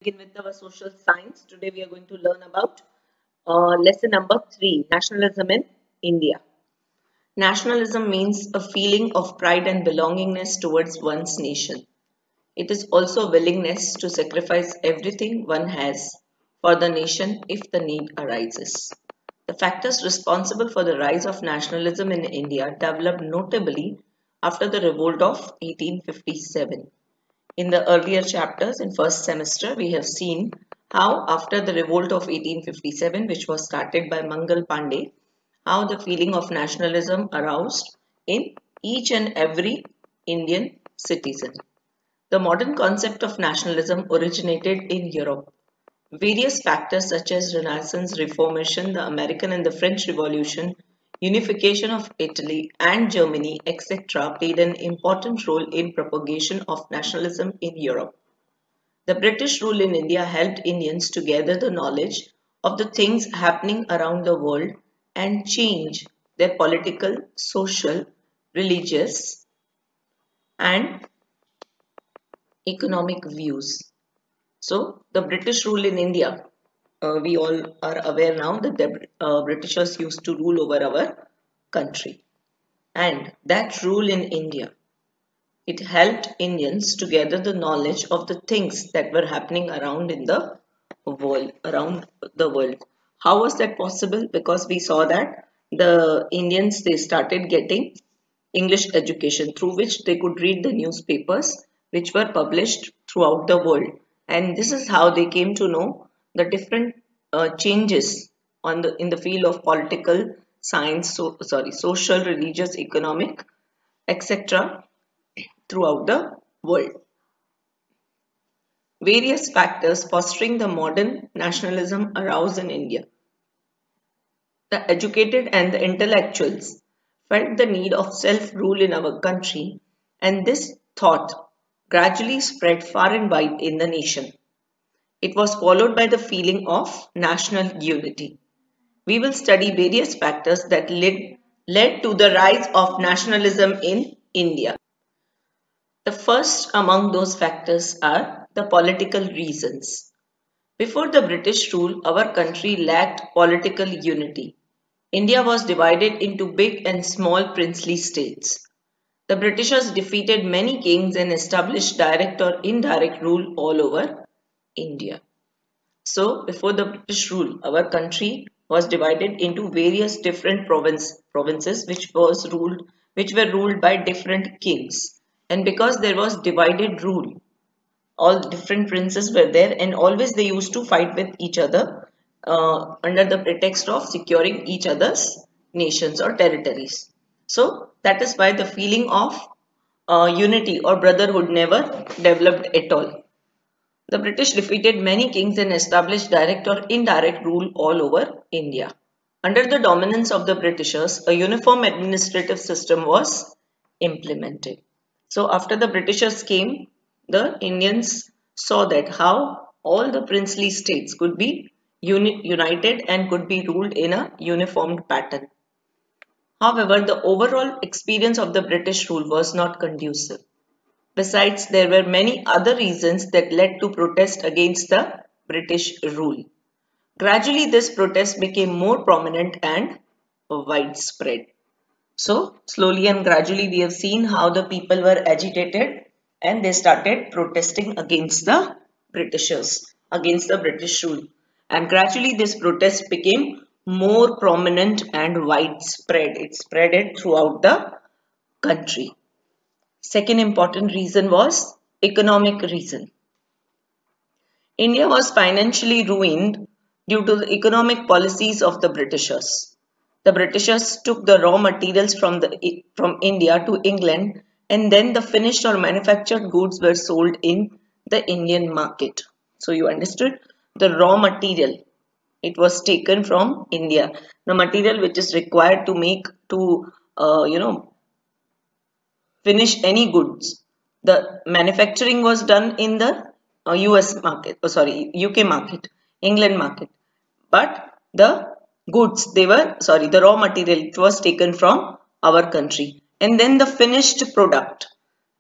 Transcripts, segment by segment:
Begin with our social science. Today we are going to learn about lesson number 3, nationalism in India. Nationalism means a feeling of pride and belongingness towards one's nation. It is also willingness to sacrifice everything one has for the nation if the need arises. The factors responsible for the rise of nationalism in India developed notably after the revolt of 1857. In the earlier chapters in first semester, we have seen how after the revolt of 1857, which was started by Mangal Pandey, how the feeling of nationalism aroused in each and every Indian citizen. The modern concept of nationalism originated in Europe. Various factors such as Renaissance, Reformation, the American and the French Revolution, unification of Italy and Germany, etc., played an important role in propagation of nationalism in Europe. The British rule in India helped Indians to gather the knowledge of the things happening around the world and change their political, social, religious, and economic views. So, the British rule in India, we all are aware now that the Britishers used to rule over our country. And that rule in India, it helped Indians to gather the knowledge of the things that were happening around the world. How was that possible? Because we saw that the Indians, they started getting English education through which they could read the newspapers which were published throughout the world. And this is how they came to know the different changes in the field of political science, social, religious, economic, etc. throughout the world. Various factors fostering the modern nationalism aroused in India. The educated and the intellectuals felt the need of self-rule in our country, and this thought gradually spread far and wide in the nation. It was followed by the feeling of national unity. We will study various factors that led to the rise of nationalism in India. The first among those factors are the political reasons. Before the British rule, our country lacked political unity. India was divided into big and small princely states. The Britishers defeated many kings and established direct or indirect rule all over India. So, before the British rule, our country was divided into various different provinces which were ruled by different kings. And because there was divided rule, all different princes were there and always they used to fight with each other under the pretext of securing each other's nations or territories. So that is why the feeling of unity or brotherhood never developed at all. The British defeated many kings and established direct or indirect rule all over India. Under the dominance of the Britishers, a uniform administrative system was implemented. So after the Britishers came, the Indians saw that how all the princely states could be united and could be ruled in a uniformed pattern. However, the overall experience of the British rule was not conducive. Besides, there were many other reasons that led to protest against the British rule. Gradually, this protest became more prominent and widespread. So, slowly and gradually, we have seen how the people were agitated and they started protesting against the Britishers, against the British rule. And gradually, this protest became more prominent and widespread. It spread it throughout the country. Second important reason was economic reason. India was financially ruined due to the economic policies of the Britishers. The Britishers took the raw materials from India to England and then the finished or manufactured goods were sold in the Indian market. So you understood the raw material. It was taken from India. The material which is required to make finish any goods. The manufacturing was done in the US market, UK market, England market. But the goods, the raw material, it was taken from our country. And then the finished product,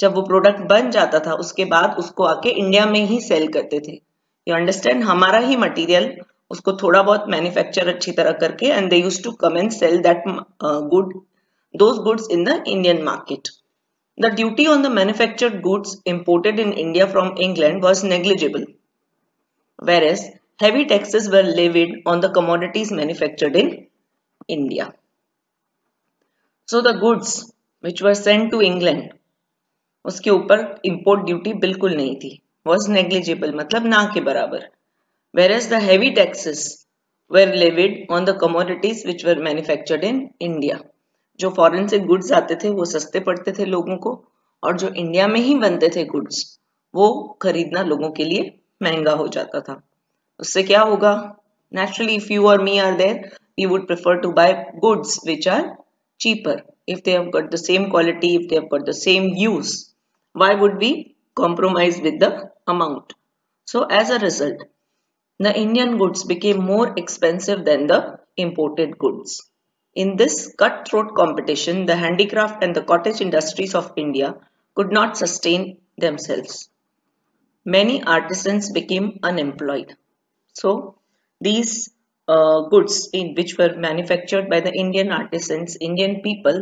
जब वो product बन जाता था उसके बाद उसको आके India में ही सेल करते थे. यू अंडरस्टैंड, हमारा ही मटेरियल उसको थोड़ा बहुत मैन्युफैक्चर अच्छी तरह करके and they used to come and sell that good those goods in the Indian market. The duty on the manufactured goods imported in India from England was negligible, whereas heavy taxes were levied on the commodities manufactured in India. So the goods which were sent to England, उसके ऊपर import duty बिल्कुल नहीं थी, was negligible मतलब ना के बराबर, whereas the heavy taxes were levied on the commodities which were manufactured in India. जो फॉरेन से गुड्स आते थे वो सस्ते पड़ते थे लोगों को, और जो इंडिया में ही बनते थे गुड्स वो खरीदना लोगों के लिए महंगा हो जाता था. उससे क्या होगा? नेचुरली इफ यू और me are there we would prefer to buy goods which are cheaper if they have got the same quality, if they have got the same use. Why would we compromise with the amount? So as a result, the Indian goods became more expensive than the imported goods. In this cutthroat competition, the handicraft and the cottage industries of India could not sustain themselves. Many artisans became unemployed. So these goods which were manufactured by the Indian artisans, Indian people,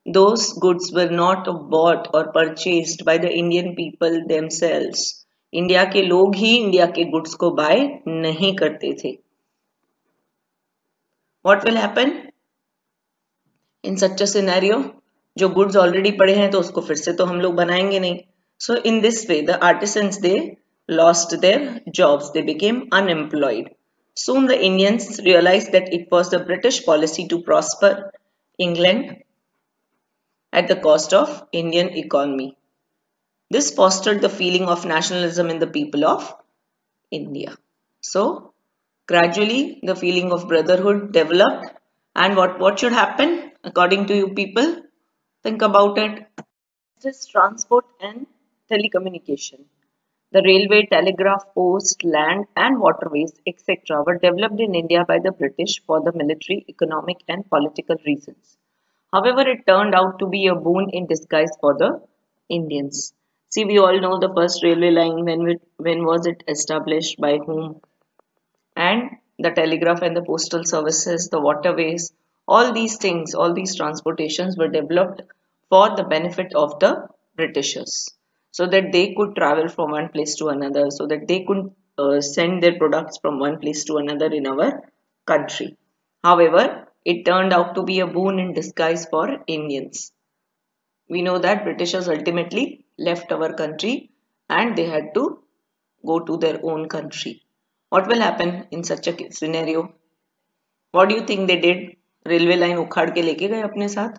those goods were not bought or purchased by the Indian people themselves. India के लोग ही India के goods को bye नहीं करते थे. What will happen in such a scenario? जो goods already पड़े हैं तो उसको फिर से तो हम लोग बनाएंगे नहीं. So in this way the artisans, they lost their jobs, they became unemployed. Soon the Indians realized that it was the British policy to prosper England at the cost of Indian economy. This fostered the feeling of nationalism in the people of India. So gradually the feeling of brotherhood developed, and what should happen according to you people? Think about it. This is transport and telecommunication. The railway, telegraph, post, land and waterways, etc. were developed in India by the British for the military, economic and political reasons. However, it turned out to be a boon in disguise for the Indians. See, we all know the first railway line, when was it established, by whom, and the telegraph and the postal services, the waterways, all these things, all these transportations were developed for the benefit of the Britishers, so that they could travel from one place to another, so that they could send their products from one place to another in our country. However, it turned out to be a boon in disguise for Indians. We know that Britishers ultimately left our country and they had to go to their own country. What will happen in such a scenario? What do you think they did? Railway line उखाड़ के लेके गए अपने साथ?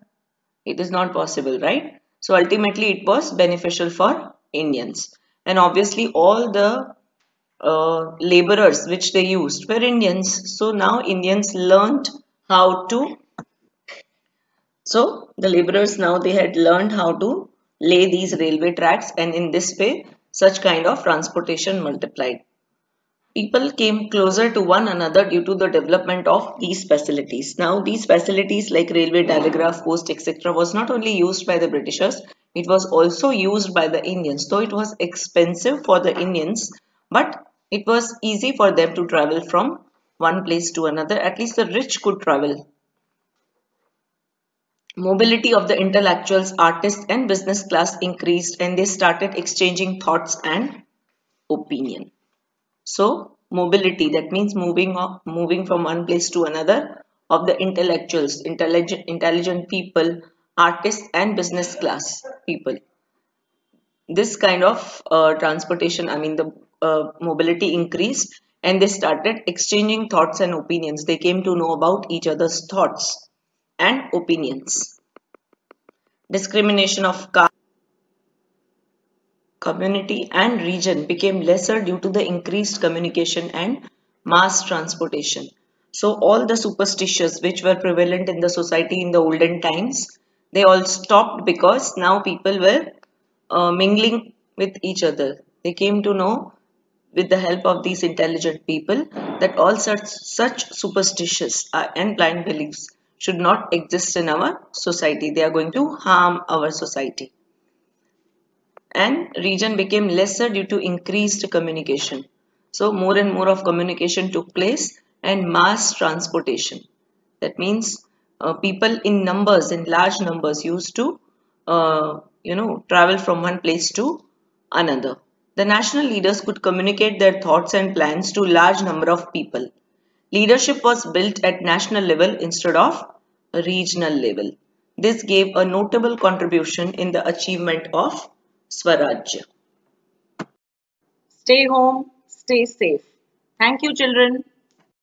It is not possible, right? So ultimately it was beneficial for Indians. And obviously all the laborers which they used were Indians. So now Indians learned how to, so the laborers now they had learned how to lay these railway tracks, and in this way such kind of transportation multiplied. People came closer to one another due to the development of these facilities. Now these facilities like railway, telegraph, post, etc. was not only used by the Britishers, it was also used by the Indians. Though it was expensive for the Indians, but it was easy for them to travel from one place to another. At least the rich could travel. Mobility of the intellectuals, artists and business class increased, and they started exchanging thoughts and opinion. So mobility, that means moving from one place to another, of the intellectuals, intelligent people, artists and business class people. This kind of transportation, I mean the mobility increased, and they started exchanging thoughts and opinions. They came to know about each other's thoughts and opinions. Discrimination of caste, community and region became lesser due to the increased communication and mass transportation. So all the superstitions which were prevalent in the society in the olden times, they all stopped because now people were mingling with each other. They came to know with the help of these intelligent people that all such superstitious and blind beliefs should not exist in our society. They are going to harm our society. And region became lesser due to increased communication. So more and more of communication took place and mass transportation. That means people in numbers, in large numbers, used to, travel from one place to another. The national leaders could communicate their thoughts and plans to large number of people. Leadership was built at national level instead of a regional level. This gave a notable contribution in the achievement of Swarajya. Stay home, stay safe. Thank you, children.